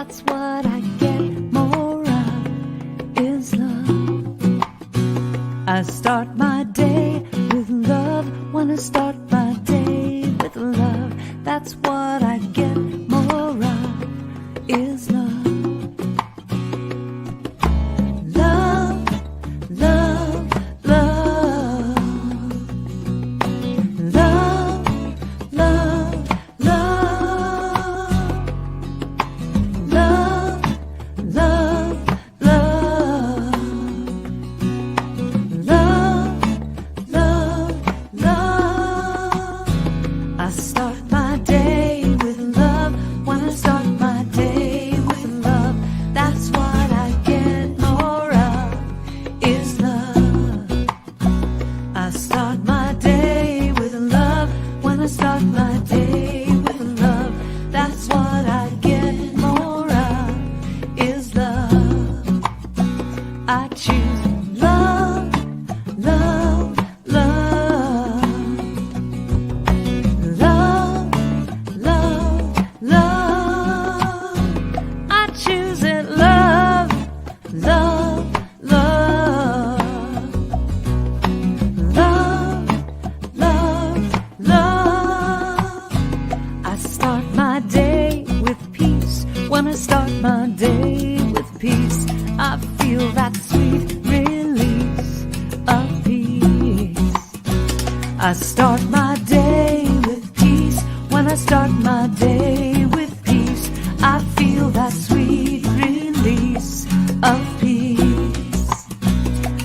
that's what I get more of, is love. I start my day with love, when I start my day with love, that's what I get more of, is love. Love, love, love. Love, love, love. Love, love, love. Love, love, love. I start my day with love, when I start my day with love, that's what I get more of, is love. I start my day with love, when I start my day with love, that's what I get more of, is love. I choose love, love, love. Love, love, love. I choose it, love, love, love. Love, love, love. I start my day with peace, when I start my day with peace, I feel that sweet release of peace. I start my day with peace, when I start my day with peace, I feel that sweet release of peace.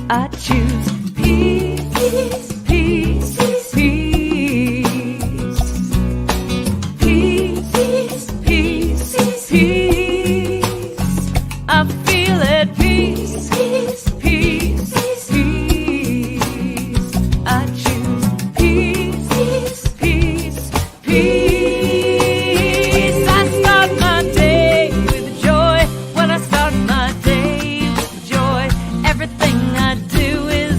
I choose peace, peace, peace, peace, peace, peace. I feel it, peace, peace, peace, peace. I choose peace, peace, peace. I start my day with joy, when I start my day with joy, everything I do is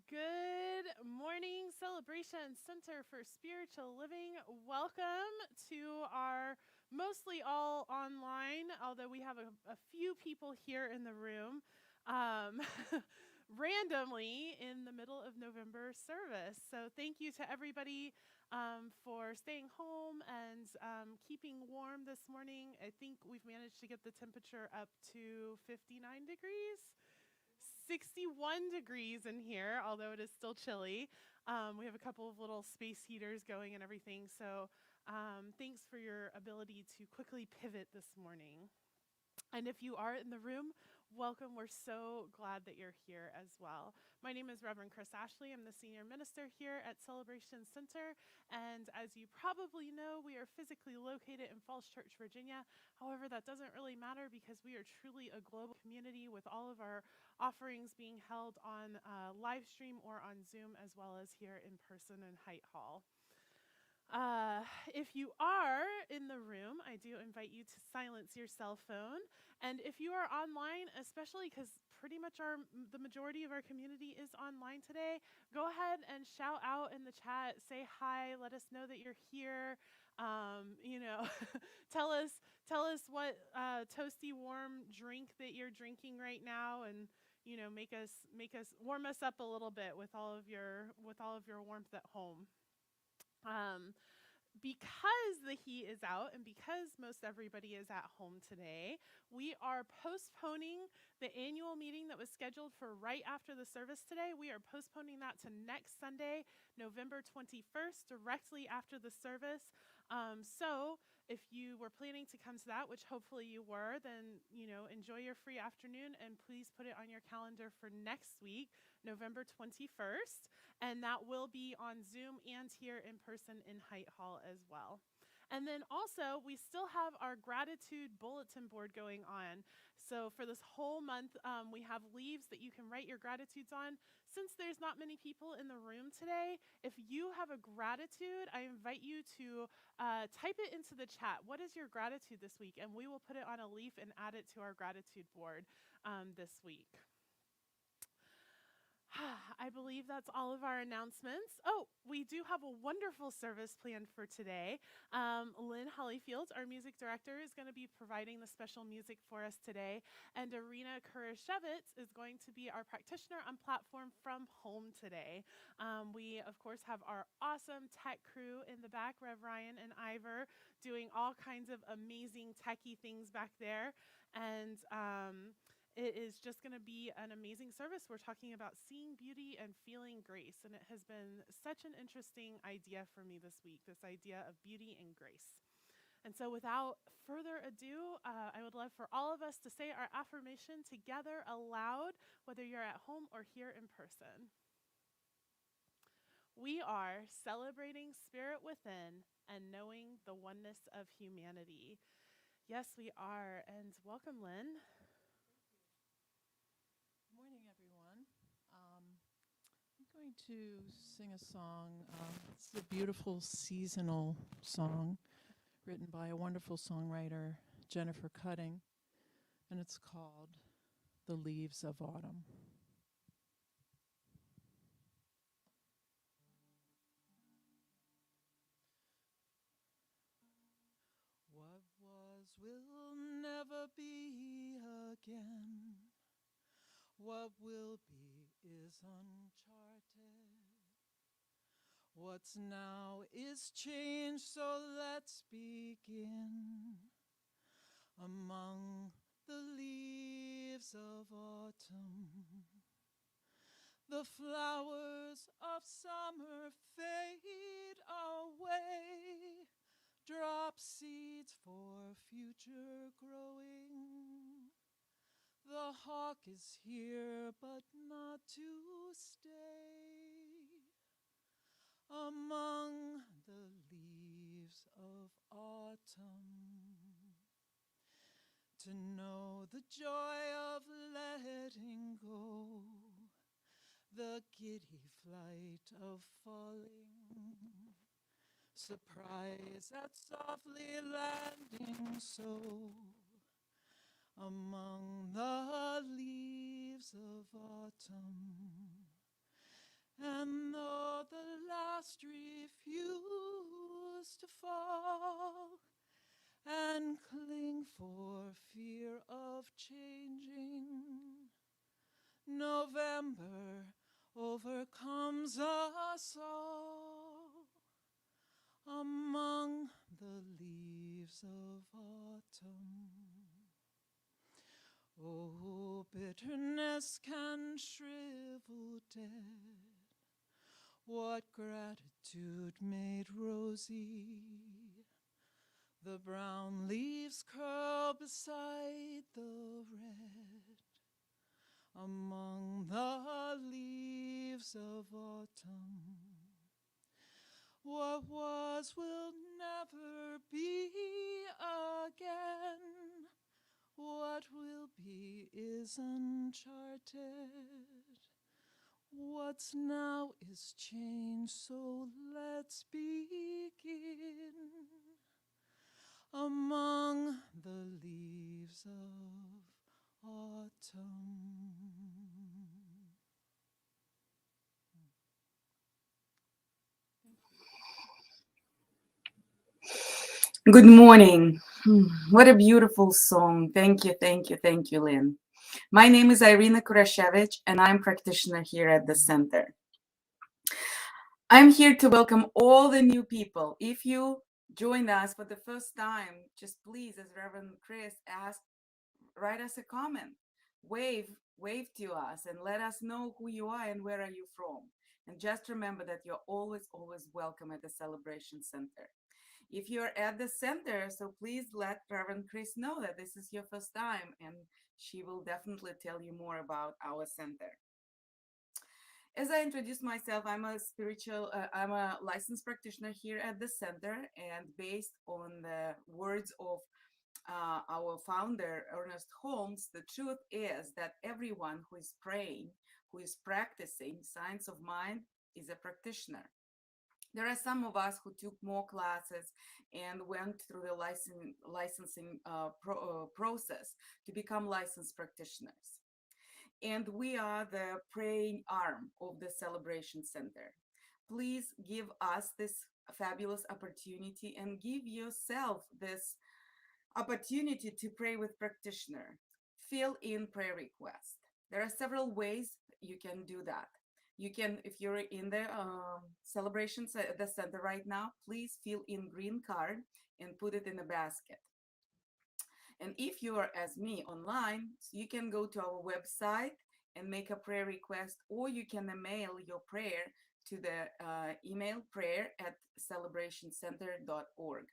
Good morning, Celebration Center for Spiritual Living. Welcome to our mostly all online, although we have a few people here in the room, um, randomly in the middle of November service. So thank you to everybody for staying home and keeping warm this morning. I think we've managed to get the temperature up to 59 degrees. 61 degrees in here, although it is still chilly. We have a couple of little space heaters going and everything. So thanks for your ability to quickly pivot this morning. And if you are in the room, welcome. We're so glad that you're here as well. My name is Reverend Chris Ashley. I'm the senior minister here at Celebration Center. And as you probably know, we are physically located in Falls Church, Virginia. However, that doesn't really matter because we are truly a global community with all of our offerings being held on live stream or on Zoom, as well as here in person in Height Hall. If you are in the room, I do invite you to silence your cell phone. And if you are online, especially because pretty much the majority of our community is online today, go ahead and shout out in the chat, say hi, let us know that you're here. Tell us what toasty warm drink that you're drinking right now, and make us warm us up a little bit with all of your warmth at home. Because the heat is out and because most everybody is at home today, we are postponing the annual meeting that was scheduled for right after the service today. We are postponing that to next Sunday, November 21st, directly after the service. So if you were planning to come to that, which hopefully you were, then, enjoy your free afternoon and please put it on your calendar for next week, November 21st. And that will be on Zoom and here in person in Height Hall as well. And then also, we still have our gratitude bulletin board going on. So for this whole month, we have leaves that you can write your gratitudes on. Since there's not many people in the room today, if you have a gratitude, I invite you to type it into the chat. What is your gratitude this week? And we will put it on a leaf and add it to our gratitude board this week. I believe that's all of our announcements. Oh, we do have a wonderful service planned for today. Lynn Hollyfield, our music director, is going to be providing the special music for us today. And Irina Kurashevitz is going to be our practitioner on platform from home today. We, of course, have our awesome tech crew in the back, Rev Ryan and Ivor, doing all kinds of amazing techie things back there. And it is just going to be an amazing service. We're talking about seeing beauty and feeling grace, and it has been such an interesting idea for me this week, this idea of beauty and grace. And so without further ado, I would love for all of us to say our affirmation together aloud, whether you're at home or here in person. We are celebrating spirit within and knowing the oneness of humanity. Yes, we are. And welcome, Lynn. Good morning, everyone. I'm going to sing a song. It's a beautiful seasonal song written by a wonderful songwriter, Jennifer Cutting, and it's called The Leaves of Autumn. What was will never be again. What will be is uncharted. What's now is change, so let's begin. Among the leaves of autumn, the flowers of summer fade away. Drop seeds for future growing. The hawk is here, but not to stay. Among the leaves of autumn, to know the joy of letting go, the giddy flight of falling, surprise at softly landing so. Among the leaves of autumn, And though the last refuse to fall and cling for fear of changing, November overcomes us all among the leaves of autumn. Oh, bitterness can shrivel dead what gratitude made rosy. The brown leaves curl beside the red among the leaves of autumn. What was will never be again. What will be is uncharted. What's now is change, so let's begin among the leaves of autumn. Good morning. What a beautiful song. Thank you, thank you, thank you, Lynn. My name is Irina Kurashevich, and I'm practitioner here at the center. I'm here to welcome all the new people. If you joined us for the first time, just please, as Reverend Chris asked, write us a comment, wave to us, and let us know who you are and where are you from. And just remember that you're always, always welcome at the Celebration Center. If you're at the center, so please let Reverend Chris know that this is your first time, and she will definitely tell you more about our center. As I introduced myself, I'm a licensed practitioner here at the center, and based on the words of our founder, Ernest Holmes, the truth is that everyone who is praying, who is practicing science of mind, is a practitioner. There are some of us who took more classes and went through the licensing process to become licensed practitioners. And we are the praying arm of the Celebration Center. Please give us this fabulous opportunity and give yourself this opportunity to pray with practitioner. Fill in prayer request. There are several ways you can do that. You can, if you're in the celebrations at the center right now, please fill in green card and put it in a basket. And if you are as me online, so you can go to our website and make a prayer request, or you can email your prayer to the email prayer@celebrationcenter.org.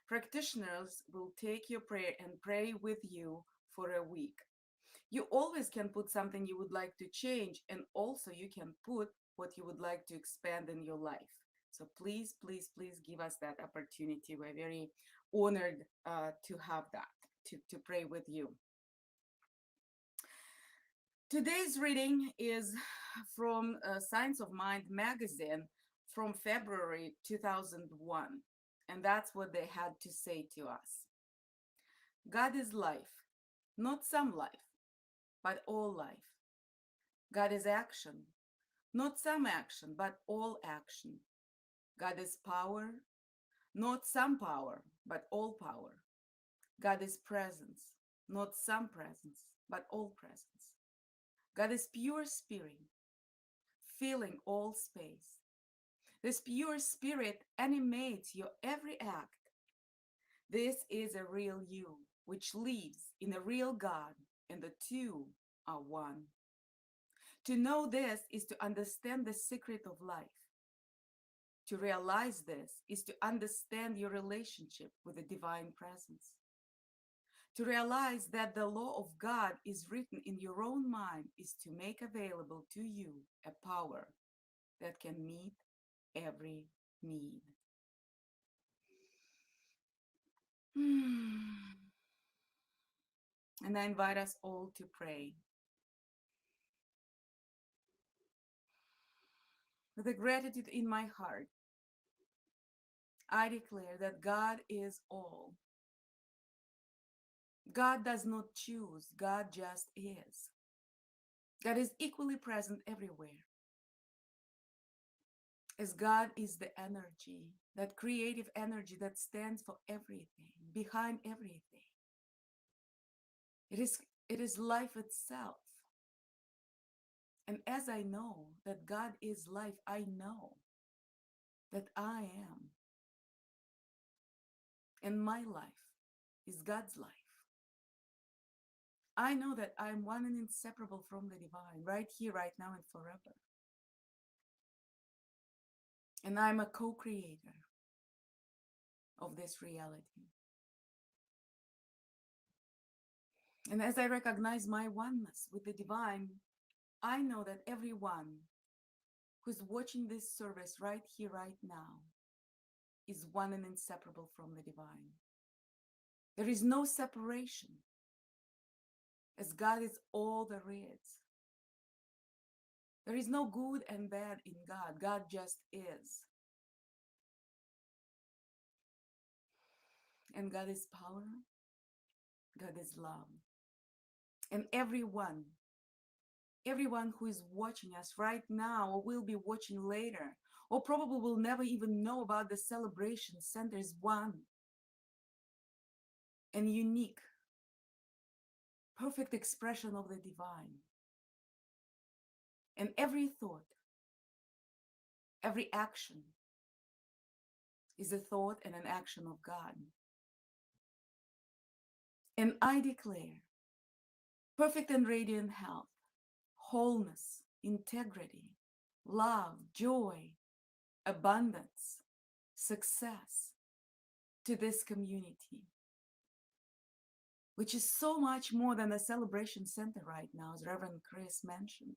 Practitioners will take your prayer and pray with you for a week. You always can put something you would like to change, and also you can put what you would like to expand in your life. So please, please, please give us that opportunity. We're very honored to have that, to pray with you. Today's reading is from Science of Mind magazine from February 2001, and that's what they had to say to us. God is life, not some life, but all life. God is action, not some action, but all action. God is power, not some power, but all power. God is presence, not some presence, but all presence. God is pure spirit, filling all space. This pure spirit animates your every act. This is a real you, which lives in a real God, and the two are one. To know this is to understand the secret of life. To realize this is to understand your relationship with the divine presence. To realize that the law of God is written in your own mind is to make available to you a power that can meet every need. And I invite us all to pray. With a gratitude in my heart, I declare that God is all. God does not choose, God just is. God is equally present everywhere. As God is the energy, that creative energy that stands for everything, behind everything. It is life itself. And as I know that God is life, I know that I am. And my life is God's life. I know that I'm one and inseparable from the divine, right here, right now, and forever. And I'm a co-creator of this reality. And as I recognize my oneness with the divine, I know that everyone who's watching this service right here, right now, is one and inseparable from the divine. There is no separation, as God is all there is. There is no good and bad in God. God just is. And God is power. God is love. And everyone who is watching us right now or will be watching later, or probably will never even know about the celebration center, is one and unique, perfect expression of the divine. And every thought, every action is a thought and an action of God. And I declare perfect and radiant health, wholeness, integrity, love, joy, abundance, success to this community, which is so much more than a celebration center right now, as Reverend Chris mentioned.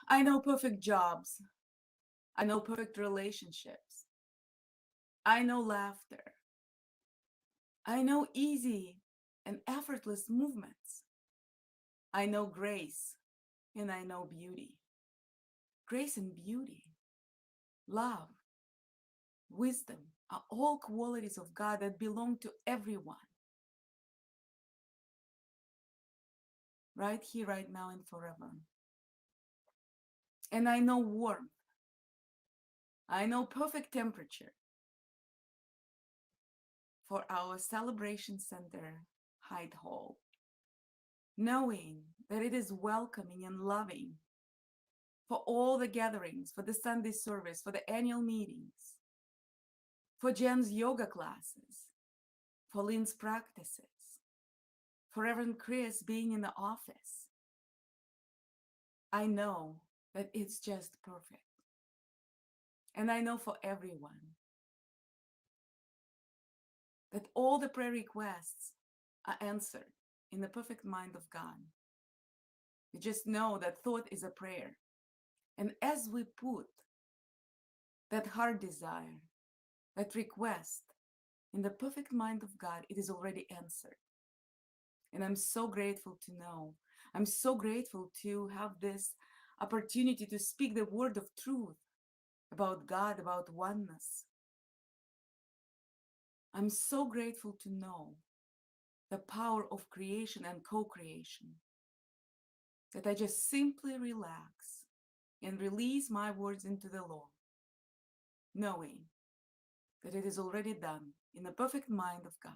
I know perfect jobs. I know perfect relationships. I know laughter. I know easy and effortless movements. I know grace and I know beauty. Grace and beauty, love, wisdom are all qualities of God that belong to everyone. Right here, right now, and forever. And I know warmth. I know perfect temperature for our celebration center, Hyde Hall. Knowing that it is welcoming and loving for all the gatherings, for the Sunday service, for the annual meetings, for Jen's yoga classes, for Lynn's practices, for Reverend Chris being in the office. I know that it's just perfect. And I know for everyone that all the prayer requests are answered in the perfect mind of God. You just know that thought is a prayer. And as we put that heart desire, that request in the perfect mind of God, it is already answered. And I'm so grateful to know. I'm so grateful to have this opportunity to speak the word of truth about God, about oneness. I'm so grateful to know the power of creation and co-creation, that I just simply relax and release my words into the law, knowing that it is already done in the perfect mind of God.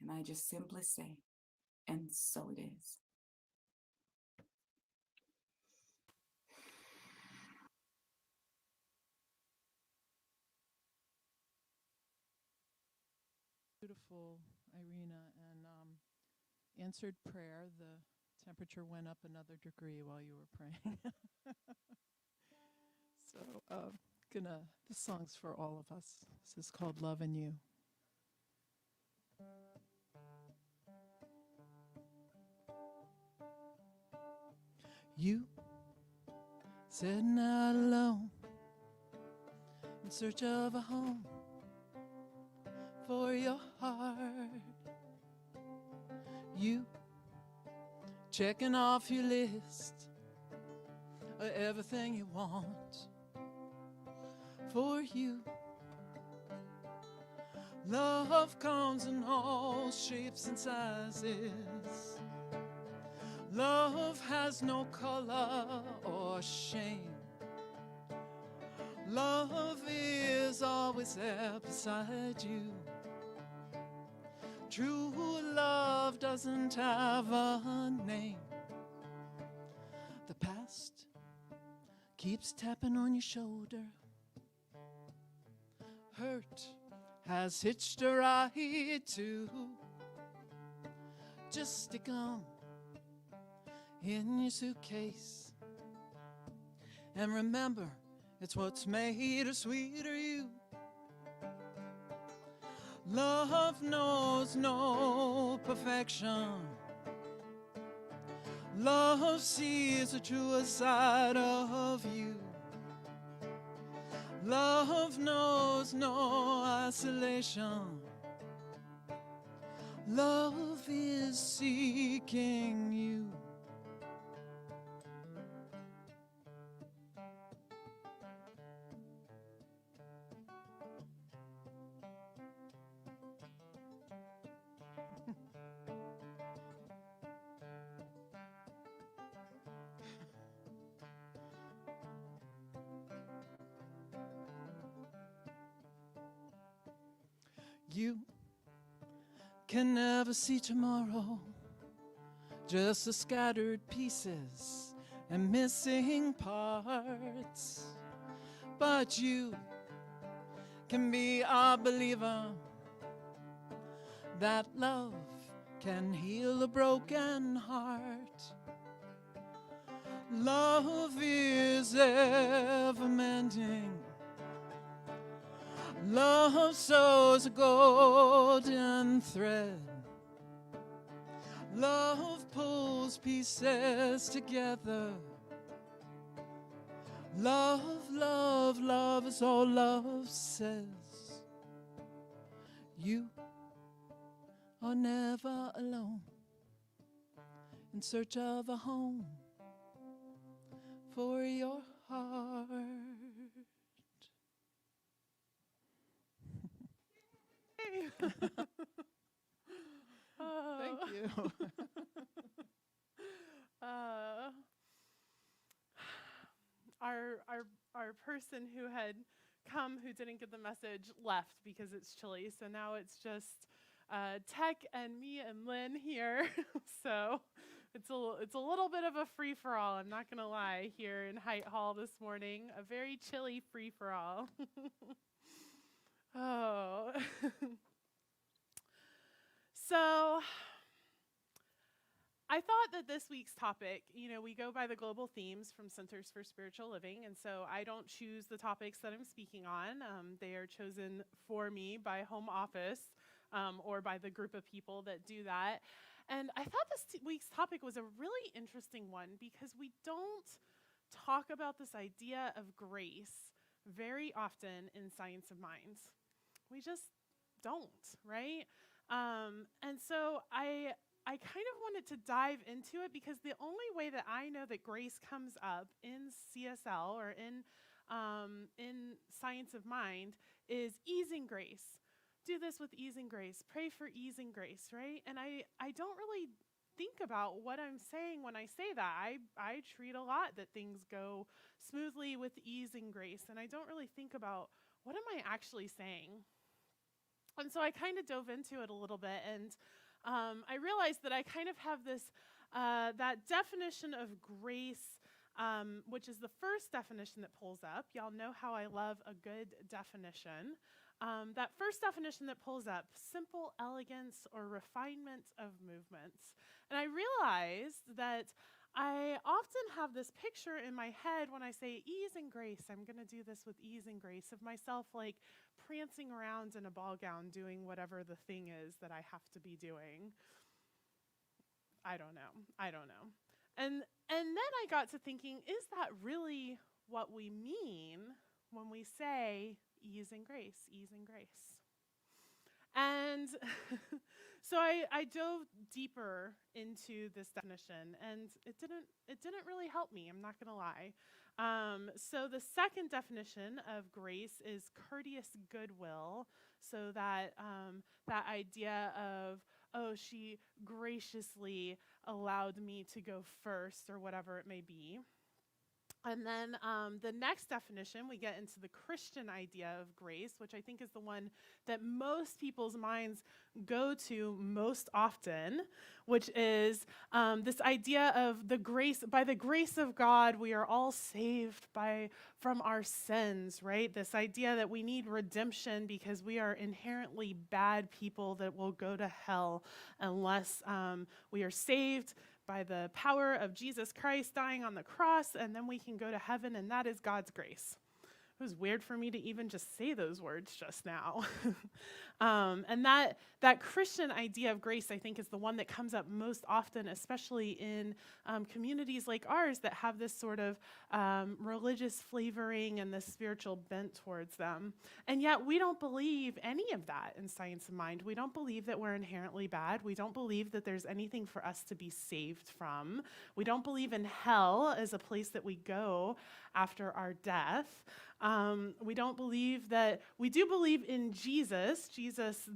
And I just simply say, and so it is. Beautiful, Irina, and answered prayer. The temperature went up another degree while you were praying. So, this song's for all of us. This is called Love in You. You setting out alone in search of a home for your heart. You checking off your list of everything you want for you. Love comes in all shapes and sizes. Love has no color or or shame. Love is always there beside you. True love doesn't have a name. The past keeps tapping on your shoulder. Hurt has hitched a ride too. Just stick 'em in your suitcase. And remember, it's what's made a sweeter you. Love knows no perfection. Love sees the truest side of you. Love knows no isolation. Love is seeking you. You can never see tomorrow, just the scattered pieces and missing parts. But you can be a believer that love can heal a broken heart. Love is ever mending. Love sews a golden thread. Love pulls pieces together. Love, love, love is all love says. You are never alone in search of a home for your heart. Thank you. Our person who had come who didn't get the message left because it's chilly, so now it's just Tech and me and Lynn here. So it's a little bit of a free-for-all, I'm not gonna lie, here in Height Hall this morning. A very chilly free-for-all. Oh. So I thought that this week's topic, we go by the global themes from Centers for Spiritual Living, and so I don't choose the topics that I'm speaking on. They are chosen for me by home office or by the group of people that do that. And I thought this week's topic was a really interesting one because we don't talk about this idea of grace very often in Science of Mind. We just don't, right? And so I kind of wanted to dive into it because the only way that I know that grace comes up in CSL or in Science of Mind is easing grace. Do this with easing grace. Pray for easing grace, right? And I don't really think about what I'm saying when I say that. I treat a lot that things go smoothly with easing grace, and I don't really think about what am I actually saying. And so I kind of dove into it a little bit, and I realized that I kind of have this, that definition of grace, which is the first definition that pulls up. Y'all know how I love a good definition. That first definition that pulls up, simple elegance or refinement of movements. And I realized that I often have this picture in my head when I say ease and grace. I'm going to do this with ease and grace of myself like prancing around in a ball gown doing whatever the thing is that I have to be doing. I don't know. And then I got to thinking, is that really what we mean when we say ease and grace, ease and grace? And so I dove deeper into this definition, and it didn't really help me, I'm not gonna lie. So the second definition of grace is courteous goodwill. So that that idea of, oh, she graciously allowed me to go first, or whatever it may be. And then the next definition, we get into the Christian idea of grace, which I think is the one that most people's minds go to most often, which is this idea of the grace, by the grace of God, we are all saved from our sins, right? This idea that we need redemption because we are inherently bad people that will go to hell unless we are saved by the power of Jesus Christ dying on the cross, and then we can go to heaven, and that is God's grace. It was weird for me to even just say those words just now. And that Christian idea of grace, I think, is the one that comes up most often, especially in communities like ours that have this sort of religious flavoring and this spiritual bent towards them. And yet we don't believe any of that in Science of Mind. We don't believe that we're inherently bad. We don't believe that there's anything for us to be saved from. We don't believe in hell as a place that we go after our death. We don't believe that, we do believe in Jesus,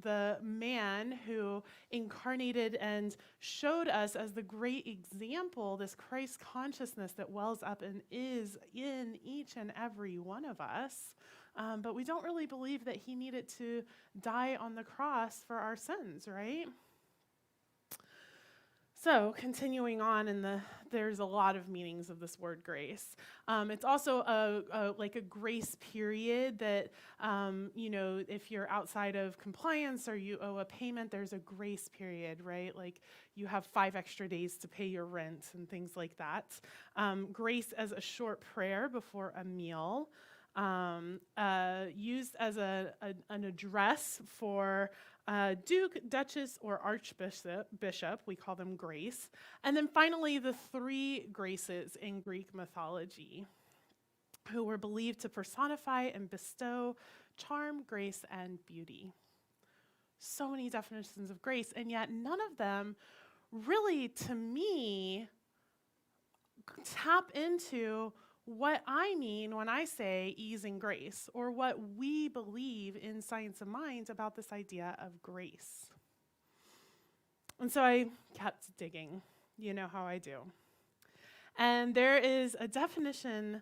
the man who incarnated and showed us as the great example, this Christ consciousness that wells up and is in each and every one of us. But we don't really believe that he needed to die on the cross for our sins, right? So, continuing on, there's a lot of meanings of this word grace. It's also like a grace period that, if you're outside of compliance or you owe a payment, there's a grace period, right? Like you have 5 extra days to pay your rent and things like that. Grace as a short prayer before a meal. Used as an address for Duke, Duchess, or Archbishop. We call them grace. And then finally, the 3 graces in Greek mythology, who were believed to personify and bestow charm, grace, and beauty. So many definitions of grace, and yet none of them really, to me, tap into what I mean when I say ease and grace, or what we believe in Science of Mind about this idea of grace. And so I kept digging. You know how I do. And there is a definition,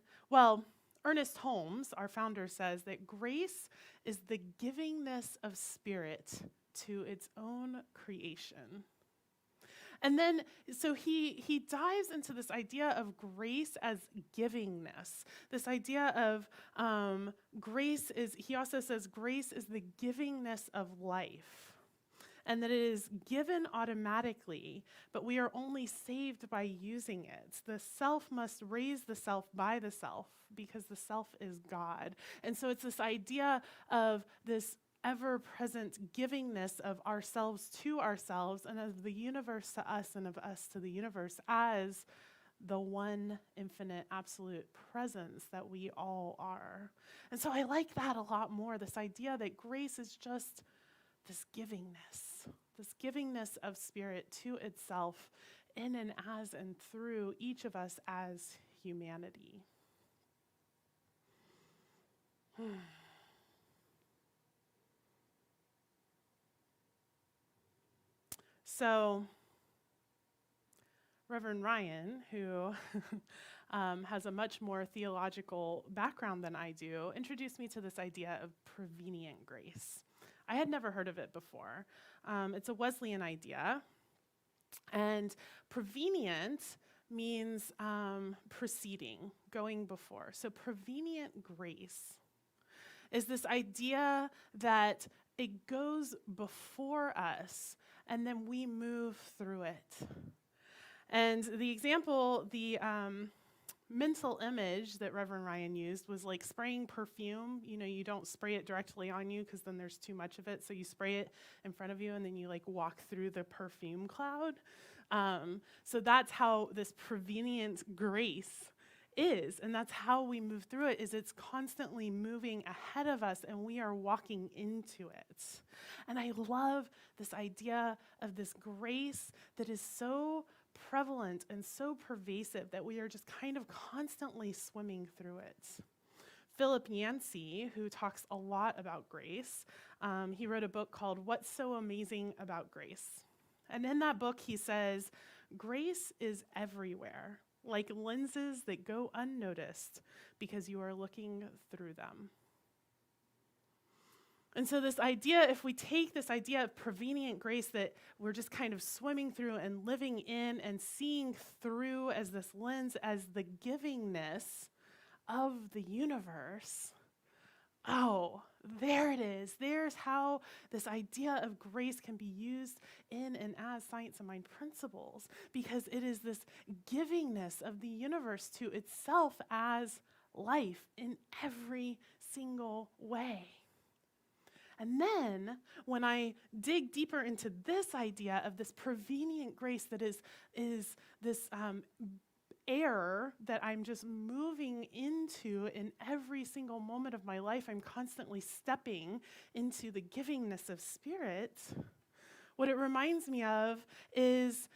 Ernest Holmes, our founder, says that grace is the givingness of spirit to its own creation. And then, so he dives into this idea of grace as givingness. This idea of he also says grace is the givingness of life. And that it is given automatically, but we are only saved by using it. The self must raise the self by the self, because the self is God. And so it's this idea of this ever-present givingness of ourselves to ourselves, and of the universe to us, and of us to the universe, as the one infinite absolute presence that we all are. And so I like that a lot more, this idea that grace is just this givingness of spirit to itself in and as and through each of us as humanity. So, Reverend Ryan, who has a much more theological background than I do, introduced me to this idea of prevenient grace. I had never heard of it before. It's a Wesleyan idea, and prevenient means preceding, going before. So prevenient grace is this idea that it goes before us, and then we move through it. And the example, the mental image that Reverend Ryan used was like spraying perfume. You know, you don't spray it directly on you because then there's too much of it. So you spray it in front of you, and then you like walk through the perfume cloud. So that's how this prevenient grace is, and that's how we move through it, is it's constantly moving ahead of us, and we are walking into it. And I love this idea of this grace that is so prevalent and so pervasive that we are just kind of constantly swimming through it. Philip Yancey, who talks a lot about grace, he wrote a book called What's So Amazing About Grace? And in that book he says, grace is everywhere, like lenses that go unnoticed because you are looking through them. And so this idea, if we take this idea of prevenient grace that we're just kind of swimming through and living in and seeing through as this lens, as the givingness of the universe, oh, there it is. There's how this idea of grace can be used in and as science and mind principles, because it is this givingness of the universe to itself as life in every single way. And then when I dig deeper into this idea of this prevenient grace that is this air that I'm just moving into in every single moment of my life, I'm constantly stepping into the givingness of spirit. What it reminds me of is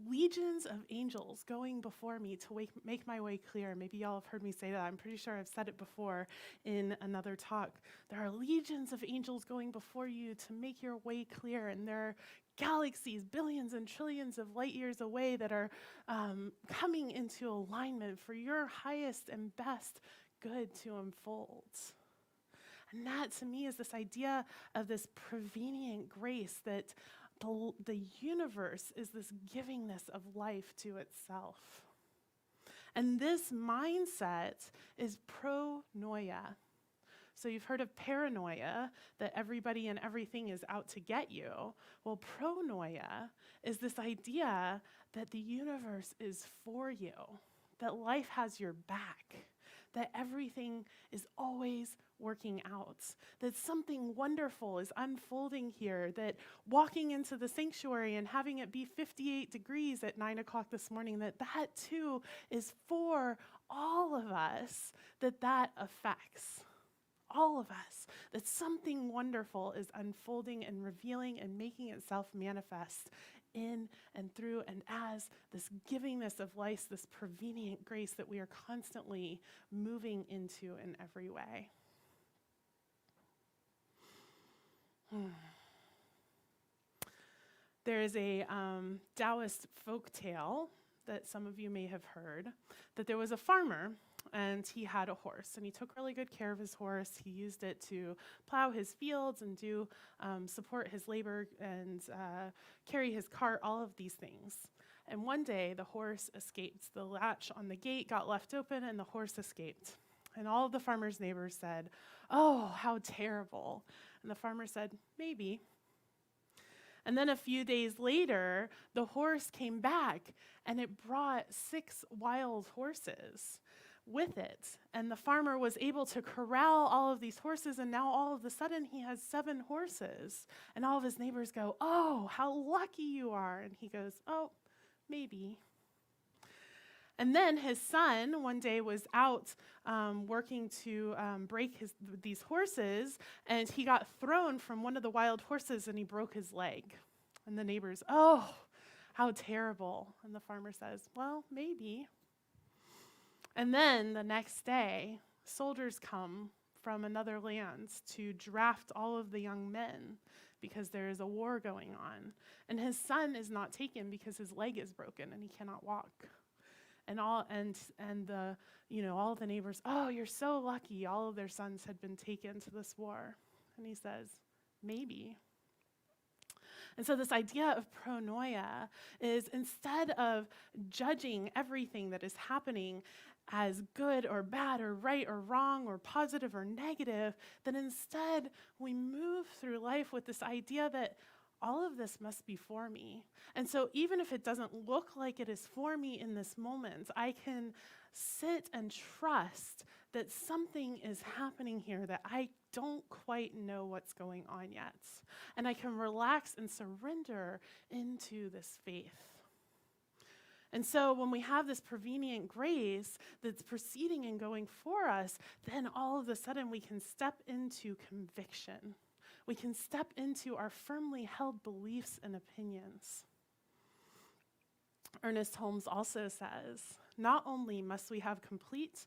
legions of angels going before me to make my way clear. Maybe y'all have heard me say that. I'm pretty sure I've said it before in another talk. There are legions of angels going before you to make your way clear, and there are galaxies, billions and trillions of light years away that are coming into alignment for your highest and best good to unfold. And that, to me, is this idea of this prevenient grace that the universe is this givingness of life to itself. And this mindset is pronoia. So you've heard of paranoia, that everybody and everything is out to get you. Well, pronoia is this idea that the universe is for you, that life has your back, that everything is always working out, that something wonderful is unfolding here, that walking into the sanctuary and having it be 58 degrees at 9 o'clock this morning, that too is for all of us, that affects all of us, that something wonderful is unfolding and revealing and making itself manifest in and through and as this givingness of life, this prevenient grace that we are constantly moving into in every way. There is a Taoist folk tale that some of you may have heard, that there was a farmer and he had a horse, and he took really good care of his horse. He used it to plow his fields and do support his labor and carry his cart, all of these things. And one day the horse escaped. The latch on the gate got left open and the horse escaped. And all of the farmer's neighbors said, "Oh, how terrible." And the farmer said, "Maybe." And then a few days later, the horse came back, and it brought 6 wild horses with it. And the farmer was able to corral all of these horses, and now all of a sudden he has 7 horses. And all of his neighbors go, "Oh, how lucky you are." And he goes, "Oh, maybe." And then his son one day was out working to break these horses, and he got thrown from one of the wild horses and he broke his leg. And the neighbors, "Oh, how terrible." And the farmer says, "Well, maybe." And then the next day, soldiers come from another land to draft all of the young men because there is a war going on. And his son is not taken because his leg is broken and he cannot walk. And all of the neighbors, "Oh, you're so lucky." All of their sons had been taken to this war. And he says, "Maybe." And so this idea of pronoia is, instead of judging everything that is happening as good or bad or right or wrong or positive or negative, that instead we move through life with this idea that all of this must be for me. And so even if it doesn't look like it is for me in this moment, I can sit and trust that something is happening here that I don't quite know what's going on yet. And I can relax and surrender into this faith. And so when we have this prevenient grace that's proceeding and going for us, then all of a sudden we can step into conviction. We can step into our firmly held beliefs and opinions. Ernest Holmes also says, "Not only must we have complete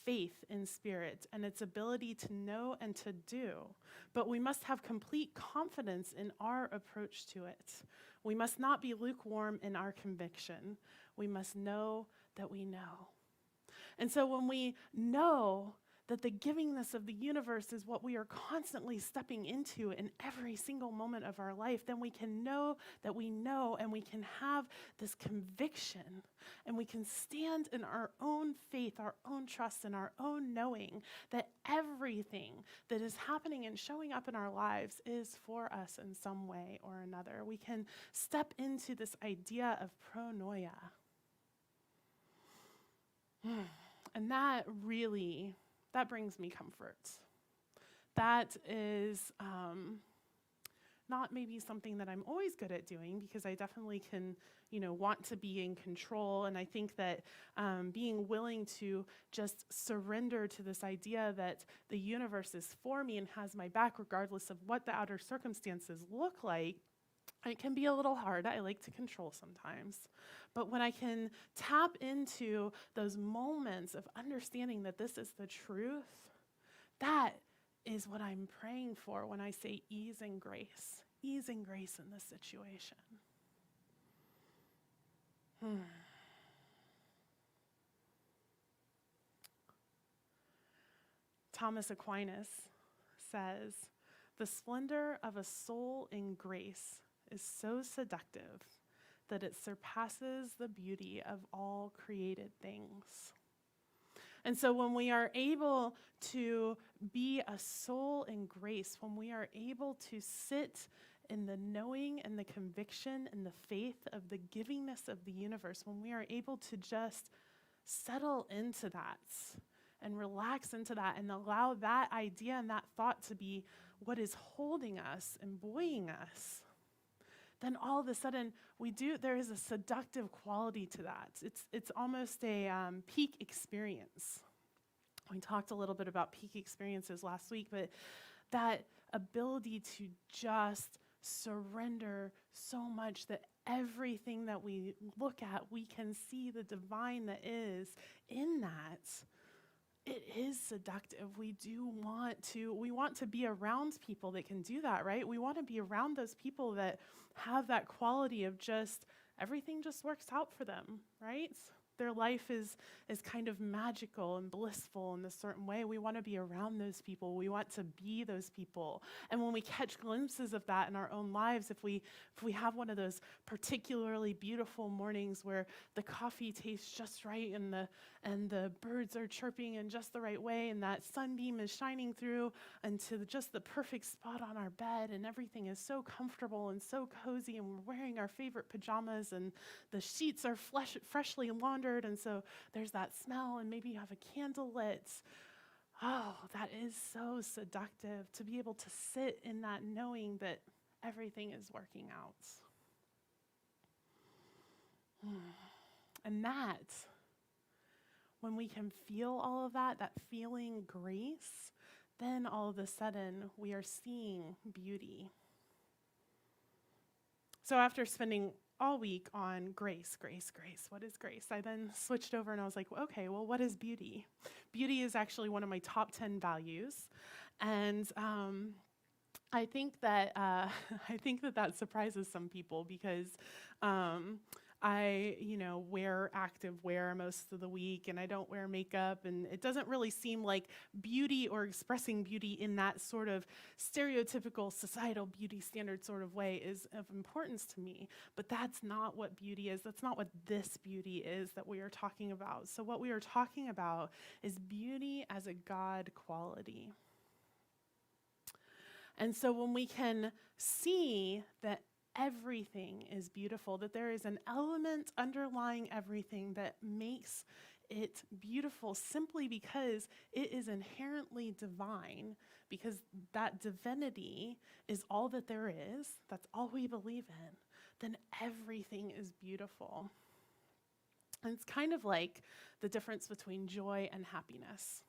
faith in spirit and its ability to know and to do, but we must have complete confidence in our approach to it. We must not be lukewarm in our conviction. We must know that we know. And so when we know that the givingness of the universe is what we are constantly stepping into in every single moment of our life, then we can know that we know, and we can have this conviction, and we can stand in our own faith, our own trust, and our own knowing that everything that is happening and showing up in our lives is for us in some way or another. We can step into this idea of pronoia. And that brings me comfort. That is not maybe something that I'm always good at doing, because I definitely can, want to be in control. And I think that being willing to just surrender to this idea that the universe is for me and has my back regardless of what the outer circumstances look like, it can be a little hard. I like to control sometimes. But when I can tap into those moments of understanding that this is the truth, that is what I'm praying for when I say ease and grace. Ease and grace in this situation. Thomas Aquinas says, "The splendor of a soul in grace is so seductive that it surpasses the beauty of all created things." And so when we are able to be a soul in grace, when we are able to sit in the knowing and the conviction and the faith of the givingness of the universe, when we are able to just settle into that and relax into that and allow that idea and that thought to be what is holding us and buoying us, then all of a sudden there is a seductive quality to that. It's almost a peak experience. We talked a little bit about peak experiences last week, but that ability to just surrender so much that everything that we look at, we can see the divine that is in that. It is seductive. We want to be around people that can do that, right? We want to be around those people that have that quality of just everything just works out for them, right? Their life is kind of magical and blissful in a certain way. We want to be around those people. We want to be those people. And when we catch glimpses of that in our own lives, if we have one of those particularly beautiful mornings where the coffee tastes just right and the birds are chirping in just the right way and that sunbeam is shining through into just the perfect spot on our bed and everything is so comfortable and so cozy and we're wearing our favorite pajamas and the sheets are freshly laundered, and so there's that smell, and maybe you have a candle lit. Oh, that is so seductive to be able to sit in that knowing that everything is working out. And that, when we can feel all of that feeling grace, then all of a sudden we are seeing beauty. So after spending all week on grace, what is grace? I then switched over and I was like, okay, well, what is beauty? Beauty is actually one of my top 10 values. And I think that that surprises some people because I, wear active wear most of the week and I don't wear makeup, and it doesn't really seem like beauty or expressing beauty in that sort of stereotypical societal beauty standard sort of way is of importance to me. But that's not what beauty is. That's not what this beauty is that we are talking about. So what we are talking about is beauty as a God quality. And so when we can see that everything is beautiful, that there is an element underlying everything that makes it beautiful simply because it is inherently divine, because that divinity is all that there is, that's all we believe in, then everything is beautiful. And it's kind of like the difference between joy and happiness.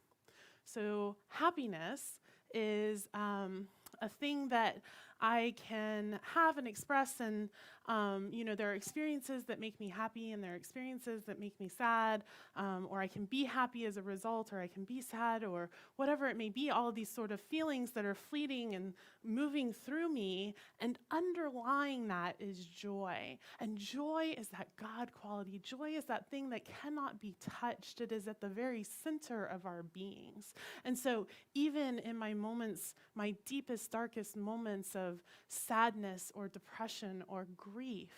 So happiness is a thing that I can have and express, and there are experiences that make me happy, and there are experiences that make me sad, or I can be happy as a result, or I can be sad, or whatever it may be, all of these sort of feelings that are fleeting and moving through me, and underlying that is joy. And joy is that God quality. Joy is that thing that cannot be touched. It is at the very center of our beings. And so even in my moments, my deepest, darkest moments of sadness or depression or grief,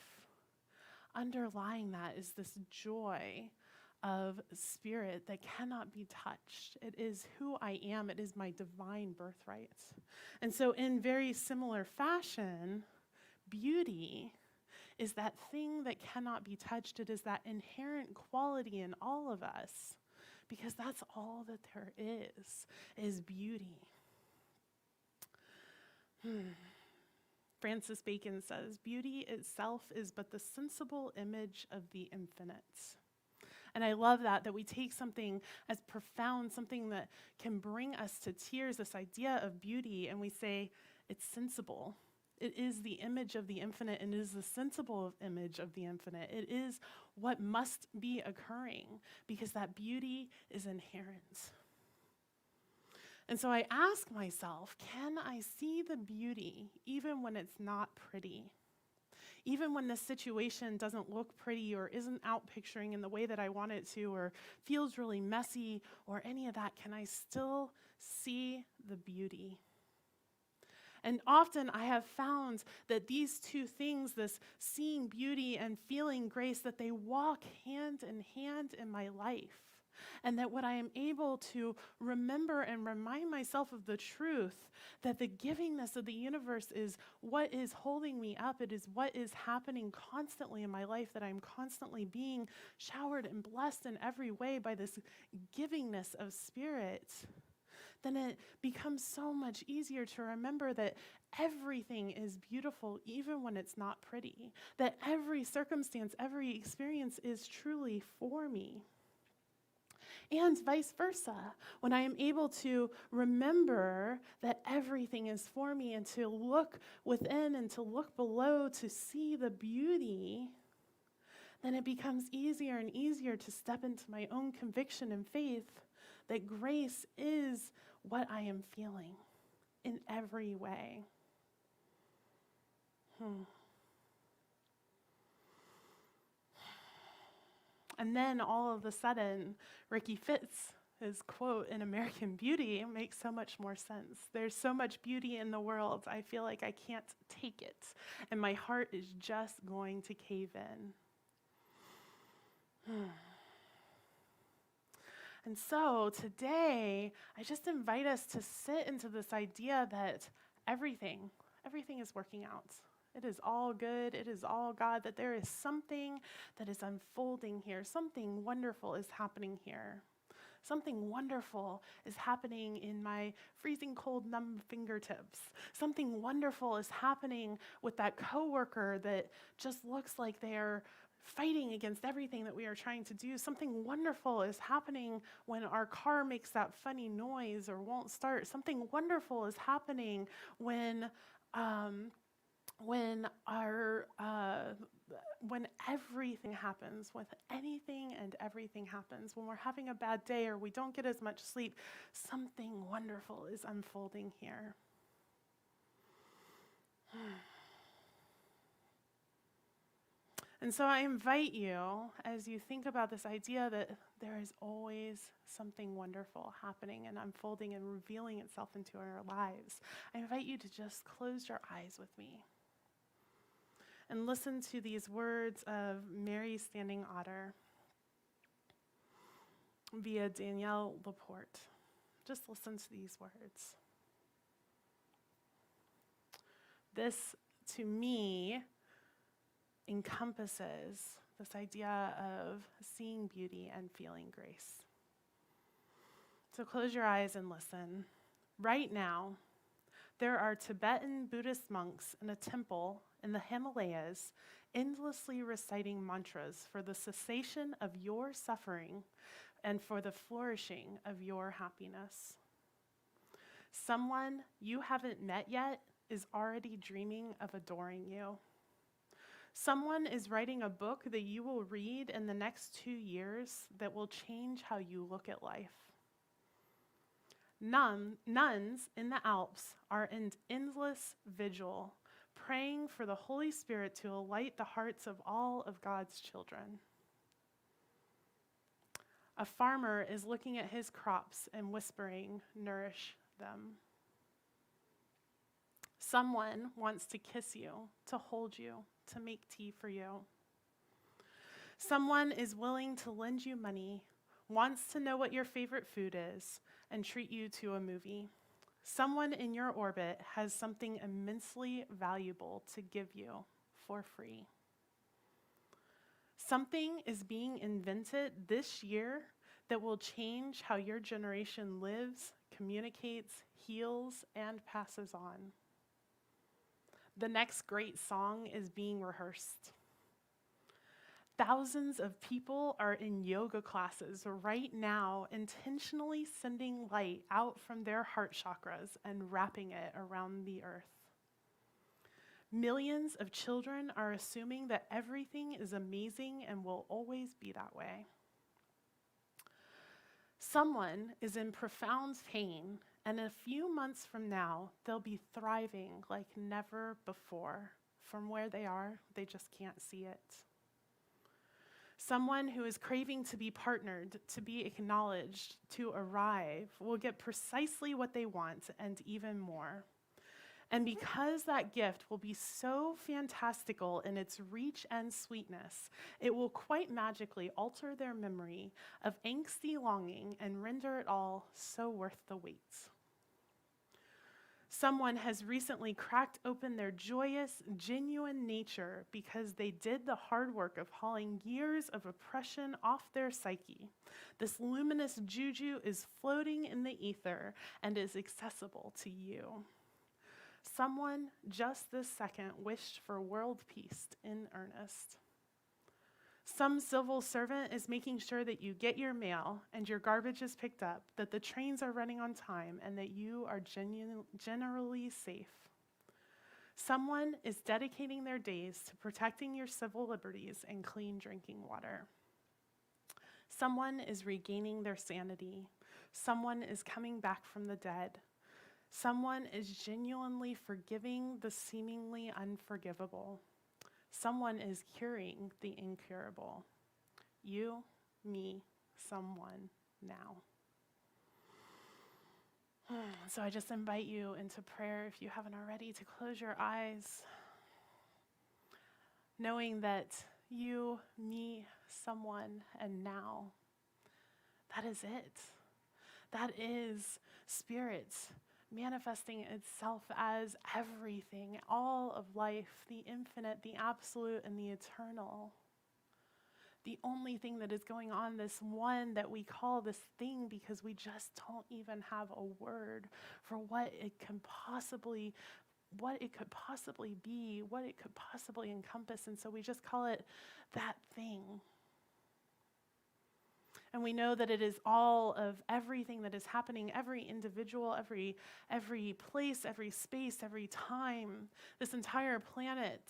underlying that is this joy of spirit that cannot be touched. It is who I am. It is my divine birthright. And so in very similar fashion, beauty is that thing that cannot be touched. It is that inherent quality in all of us, because that's all that there is beauty. Francis Bacon says, beauty itself is but the sensible image of the infinite. And I love that we take something as profound, something that can bring us to tears, this idea of beauty, and we say, it's sensible. It is the image of the infinite, and it is the sensible image of the infinite. It is what must be occurring, because that beauty is inherent. And so I ask myself, can I see the beauty even when it's not pretty? Even when the situation doesn't look pretty or isn't out picturing in the way that I want it to, or feels really messy or any of that, can I still see the beauty? And often I have found that these two things, this seeing beauty and feeling grace, that they walk hand in hand in my life. And that when I am able to remember and remind myself of the truth that the givingness of the universe is what is holding me up, it is what is happening constantly in my life, that I'm constantly being showered and blessed in every way by this givingness of spirit, then it becomes so much easier to remember that everything is beautiful even when it's not pretty, that every circumstance, every experience is truly for me. And vice versa, when I am able to remember that everything is for me and to look within and to look below to see the beauty, then it becomes easier and easier to step into my own conviction and faith that grace is what I am feeling in every way. And then all of a sudden, Ricky Fitz's quote in American Beauty makes so much more sense. There's so much beauty in the world, I feel like I can't take it, and my heart is just going to cave in. And so today, I just invite us to sit into this idea that everything is working out. It is all good. It is all God, that there is something that is unfolding here. Something wonderful is happening here. Something wonderful is happening in my freezing cold, numb fingertips. Something wonderful is happening with that coworker that just looks like they're fighting against everything that we are trying to do. Something wonderful is happening when our car makes that funny noise or won't start. Something wonderful is happening when everything happens, when anything and everything happens, when we're having a bad day or we don't get as much sleep, something wonderful is unfolding here. And so I invite you, as you think about this idea that there is always something wonderful happening and unfolding and revealing itself into our lives, I invite you to just close your eyes with me and listen to these words of Mary Standing Otter via Danielle Laporte. Just listen to these words. This, to me, encompasses this idea of seeing beauty and feeling grace. So close your eyes and listen. Right now, there are Tibetan Buddhist monks in a temple in the Himalayas endlessly reciting mantras for the cessation of your suffering and for the flourishing of your happiness. Someone you haven't met yet is already dreaming of adoring you. Someone is writing a book that you will read in the next 2 years that will change how you look at life. Nuns in the Alps are in endless vigil, praying for the Holy Spirit to alight the hearts of all of God's children. A farmer is looking at his crops and whispering, "Nourish them." Someone wants to kiss you, to hold you, to make tea for you. Someone is willing to lend you money, wants to know what your favorite food is, and treat you to a movie. Someone in your orbit has something immensely valuable to give you for free. Something is being invented this year that will change how your generation lives, communicates, heals, and passes on. The next great song is being rehearsed. Thousands of people are in yoga classes right now, intentionally sending light out from their heart chakras and wrapping it around the earth. Millions of children are assuming that everything is amazing and will always be that way. Someone is in profound pain, and a few months from now, they'll be thriving like never before. From where they are, they just can't see it. Someone who is craving to be partnered, to be acknowledged, to arrive, will get precisely what they want and even more. And because that gift will be so fantastical in its reach and sweetness, it will quite magically alter their memory of angsty longing and render it all so worth the wait. Someone has recently cracked open their joyous, genuine nature because they did the hard work of hauling years of oppression off their psyche. This luminous juju is floating in the ether and is accessible to you. Someone just this second wished for world peace in earnest. Some civil servant is making sure that you get your mail and your garbage is picked up, that the trains are running on time, and that you are generally safe. Someone is dedicating their days to protecting your civil liberties and clean drinking water. Someone is regaining their sanity. Someone is coming back from the dead. Someone is genuinely forgiving the seemingly unforgivable. Someone is curing the incurable. You, me, someone, now. So I just invite you into prayer, if you haven't already, to close your eyes, knowing that you, me, someone, and now, that is it. That is Spirit manifesting itself as everything, all of life, the infinite, the absolute, and the eternal. The only thing that is going on, this one that we call this thing, because we just don't even have a word for what it could possibly be, what it could possibly encompass, and so we just call it that thing. And we know that it is all of everything that is happening, every individual, every place, every space, every time, this entire planet,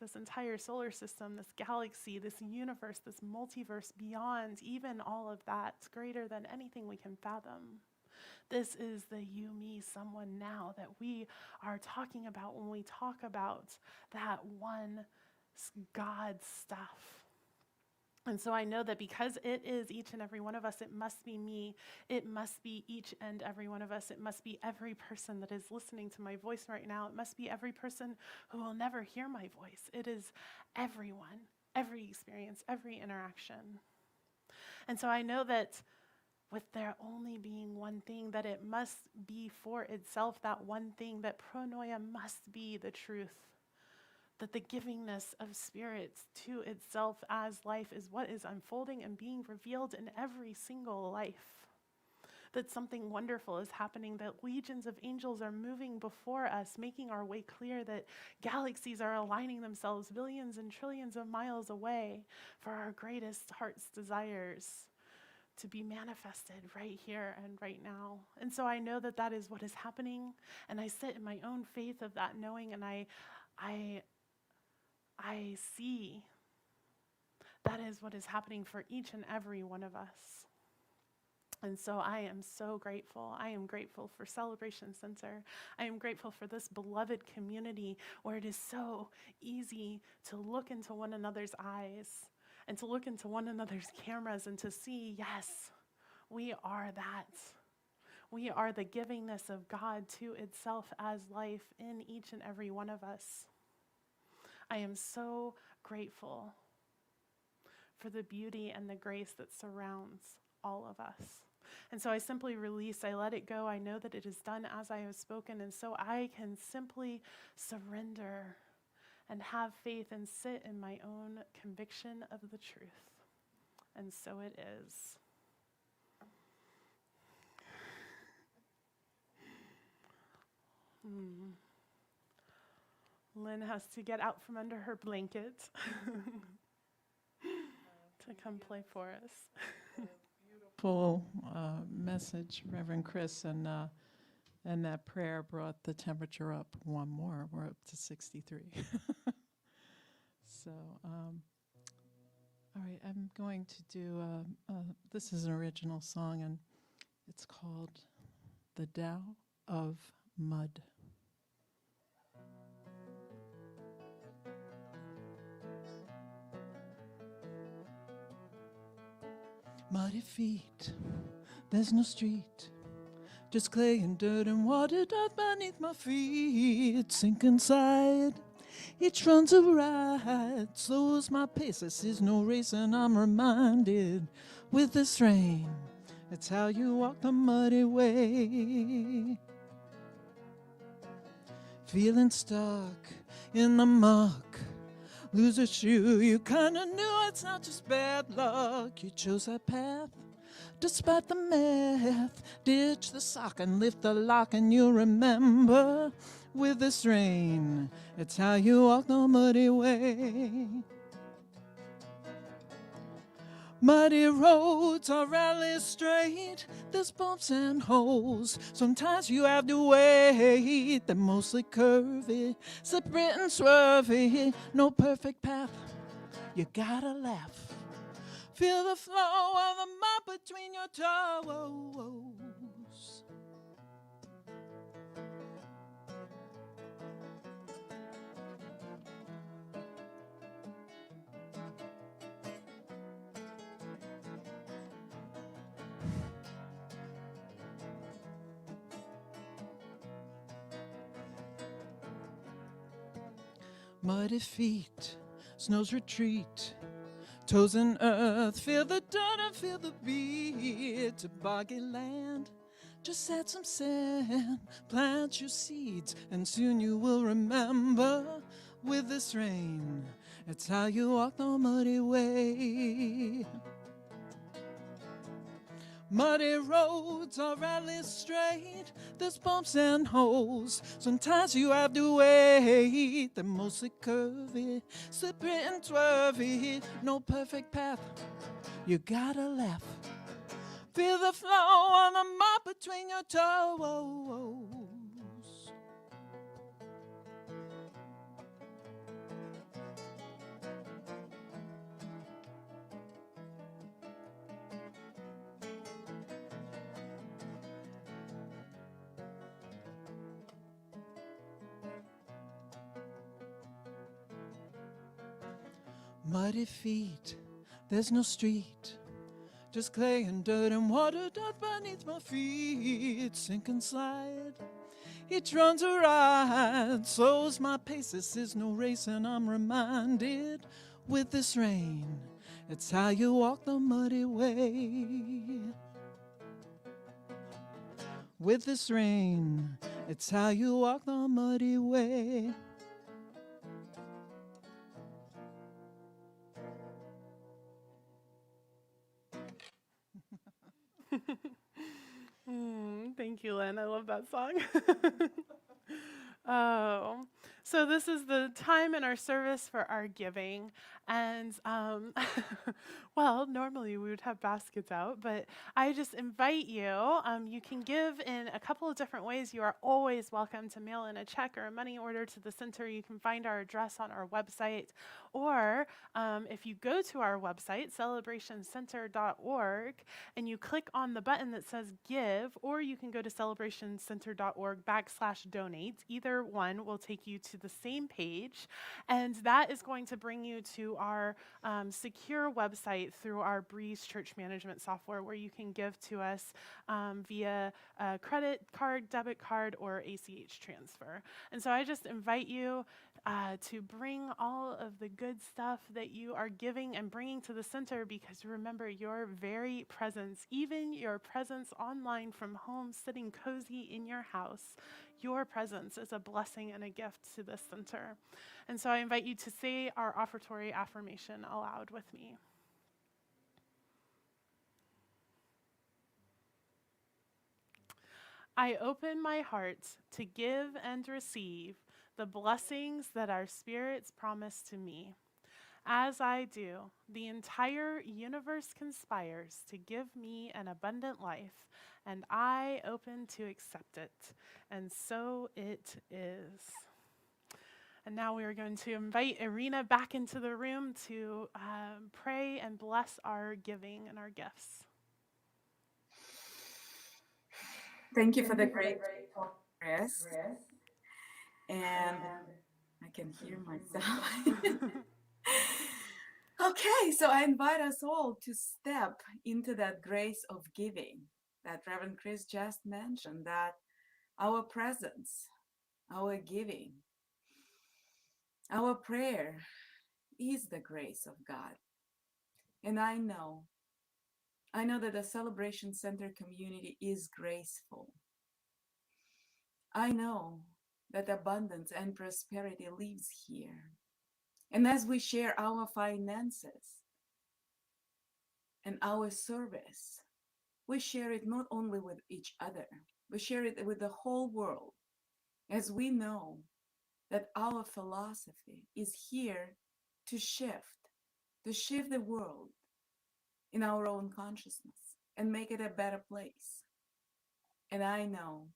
this entire solar system, this galaxy, this universe, this multiverse, beyond even all of that, greater than anything we can fathom. This is the you, me, someone now that we are talking about when we talk about that one God stuff. And so I know that because it is each and every one of us, it must be me, it must be each and every one of us, it must be every person that is listening to my voice right now, it must be every person who will never hear my voice. It is everyone, every experience, every interaction. And so I know that with there only being one thing, that it must be for itself that one thing, that pronoia must be the truth. That the givingness of Spirit to itself as life is what is unfolding and being revealed in every single life. That something wonderful is happening, that legions of angels are moving before us, making our way clear, that galaxies are aligning themselves billions and trillions of miles away for our greatest heart's desires, to be manifested right here and right now. And so I know that that is what is happening, and I sit in my own faith of that knowing, and I see that is what is happening for each and every one of us. And so I am so grateful. I am grateful for Celebration Center. I am grateful for this beloved community where it is so easy to look into one another's eyes and to look into one another's cameras and to see, yes, we are that. We are the givingness of God to itself as life in each and every one of us. I am so grateful for the beauty and the grace that surrounds all of us. And so I simply release, I let it go. I know that it is done as I have spoken, and so I can simply surrender and have faith and sit in my own conviction of the truth. And so it is. Lynn has to get out from under her blanket to come play for us. Full message, Reverend Chris, and that prayer brought the temperature up one more. We're up to 63. So, all right, I'm going to do, this is an original song, and it's called The Dao of Mud. Muddy feet, there's no street, just clay and dirt and water doth beneath my feet. Sink inside, each run's a ride, slows my pace. This is no race, and I'm reminded with this rain, it's how you walk the muddy way. Feeling stuck in the muck, lose a shoe, you kinda knew it's not just bad luck. You chose that path, despite the math. Ditch the sock and lift the lock, and you'll remember with this rain, it's how you walk the muddy way. Muddy roads are rarely straight, there's bumps and holes. Sometimes you have to wait, they're mostly curvy, slippery and swervy. No perfect path, you gotta laugh. Feel the flow of the mud between your toes. Muddy feet, snow's retreat, toes in earth, feel the dirt and feel the beat. To boggy land, just add some sand, plant your seeds, and soon you will remember with this rain, it's how you walk the muddy way. Muddy roads are rarely straight, there's bumps and holes. Sometimes you have to wait, they're mostly curvy, slippery and swervy. No perfect path, you gotta laugh. Feel the flow of the mud between your toes. Muddy feet, there's no street, just clay and dirt and water doth beneath my feet. Sink and slide, each run's a ride, slows my pace. This is no race, and I'm reminded with this rain, it's how you walk the muddy way. With this rain, it's how you walk the muddy way. Thank you, Lynn. I love that song. Oh, So this is the time in our service for our giving. And, well, normally we would have baskets out, but I just invite you. You can give in a couple of different ways. You are always welcome to mail in a check or a money order to the center. You can find our address on our website. Or if you go to our website, celebrationcenter.org, and you click on the button that says give, or you can go to celebrationcenter.org/donate. Either one will take you to the same page, and that is going to bring you to our secure website through our Breeze church management software, where you can give to us via a credit card, debit card, or ACH transfer. And so I just invite you to bring all of the good stuff that you are giving and bringing to the center, because remember, your very presence, even your presence online from home, sitting cozy in your house, your presence is a blessing and a gift to this center. And so I invite you to say our offertory affirmation aloud with me. I open my heart to give and receive the blessings that our spirits promise to me. As I do, the entire universe conspires to give me an abundant life, and I open to accept it. And so it is. And now we are going to invite Irina back into the room to pray and bless our giving and our gifts. Thank you for the great talk, Chris. And I can hear myself. Okay, so I invite us all to step into that grace of giving that Reverend Chris just mentioned, that our presence, our giving, our prayer is the grace of God. And I know that the Celebration Center community is graceful. I know that abundance and prosperity lives here. And as we share our finances and our service, we share it not only with each other, we share it with the whole world, as we know that our philosophy is here to shift the world in our own consciousness and make it a better place. And I know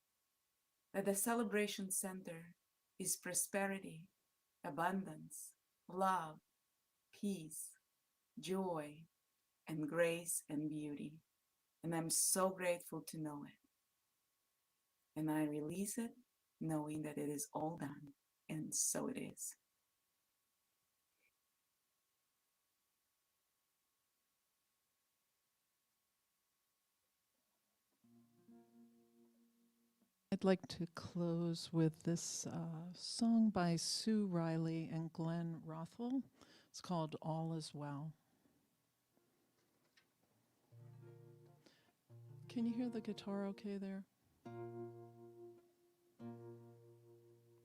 that the Celebration Center is prosperity, abundance, love, peace, joy, and grace and beauty. And I'm so grateful to know it. And I release it knowing that it is all done. And so it is. I'd like to close with this song by Sue Riley and Glenn Rothwell. It's called All Is Well. Can you hear the guitar okay there?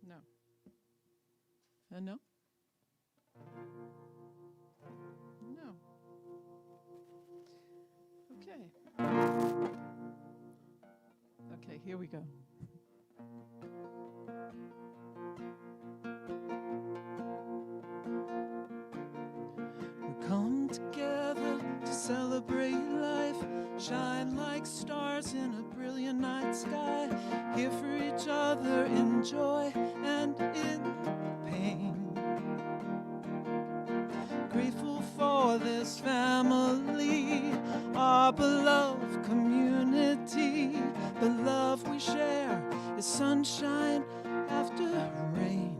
No. No? No. Okay. Okay, here we go. We come together to celebrate life, shine like stars in a brilliant night sky, here for each other in joy and in pain. Grateful for this family, our beloved community. The love we share is sunshine after rain.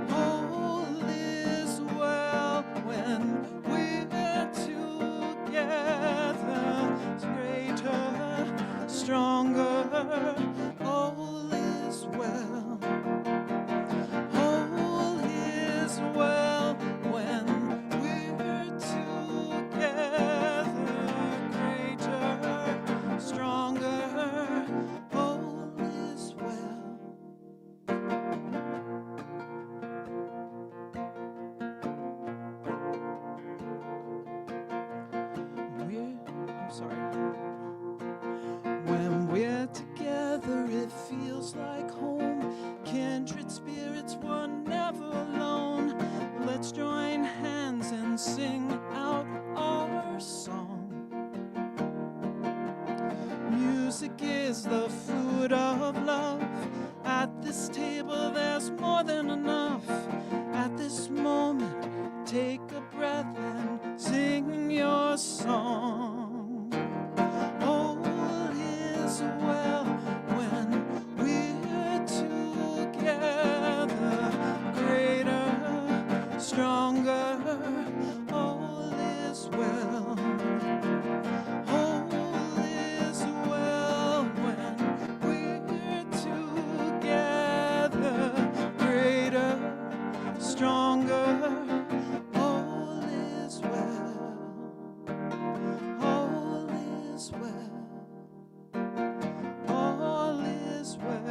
All is well when we're together. It's greater, stronger. All is well. All is well when we're together. Greater, stronger. All is well. When we're together, it feels like home. music is the food of love. At this table there's more than enough. At this moment, take a breath and sing your song. All is well when we're together, greater, stronger. All is well. All is well when we're together, greater, stronger. All is well. All is well. All is well.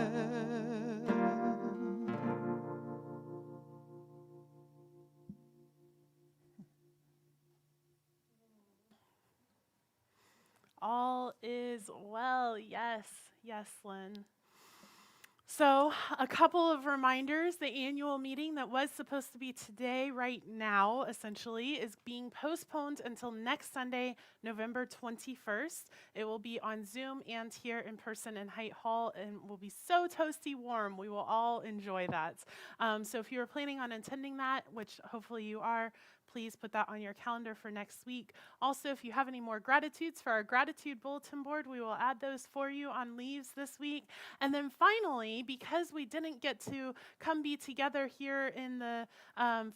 All is well. Yes, yes, Lynn. So, a couple of reminders. The annual meeting that was supposed to be today, right now, essentially, is being postponed until next Sunday, November 21st. It will be on Zoom and here in person in Height Hall, and will be so toasty warm. We will all enjoy that. So if you are planning on attending that, which hopefully you are, please put that on your calendar for next week. Also, if you have any more gratitudes for our gratitude bulletin board, we will add those for you on leaves this week. And then finally, because we didn't get to come be together here in the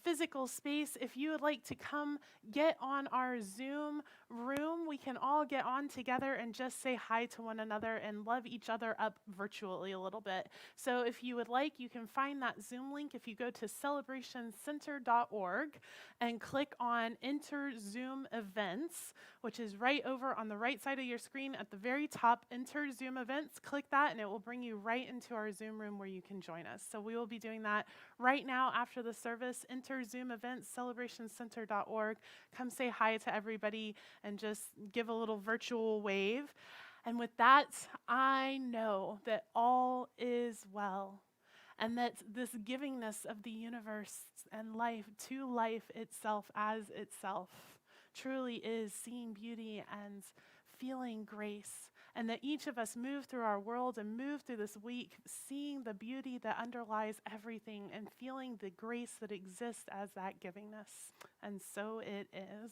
physical space, if you would like to come get on our Zoom room, we can all get on together and just say hi to one another and love each other up virtually a little bit. So if you would like, you can find that Zoom link if you go to celebrationcenter.org and click on Enter Zoom Events, which is right over on the right side of your screen at the very top. Enter Zoom Events, click that, and it will bring you right into our Zoom room where you can join us. So we will be doing that right now after the service. Enter Zoom Events, celebrationcenter.org. Come say hi to everybody and just give a little virtual wave. And with that, I know that all is well, and that this givingness of the universe and life to life itself as itself truly is seeing beauty and feeling grace, and that each of us move through our world and move through this week seeing the beauty that underlies everything and feeling the grace that exists as that givingness. And so it is.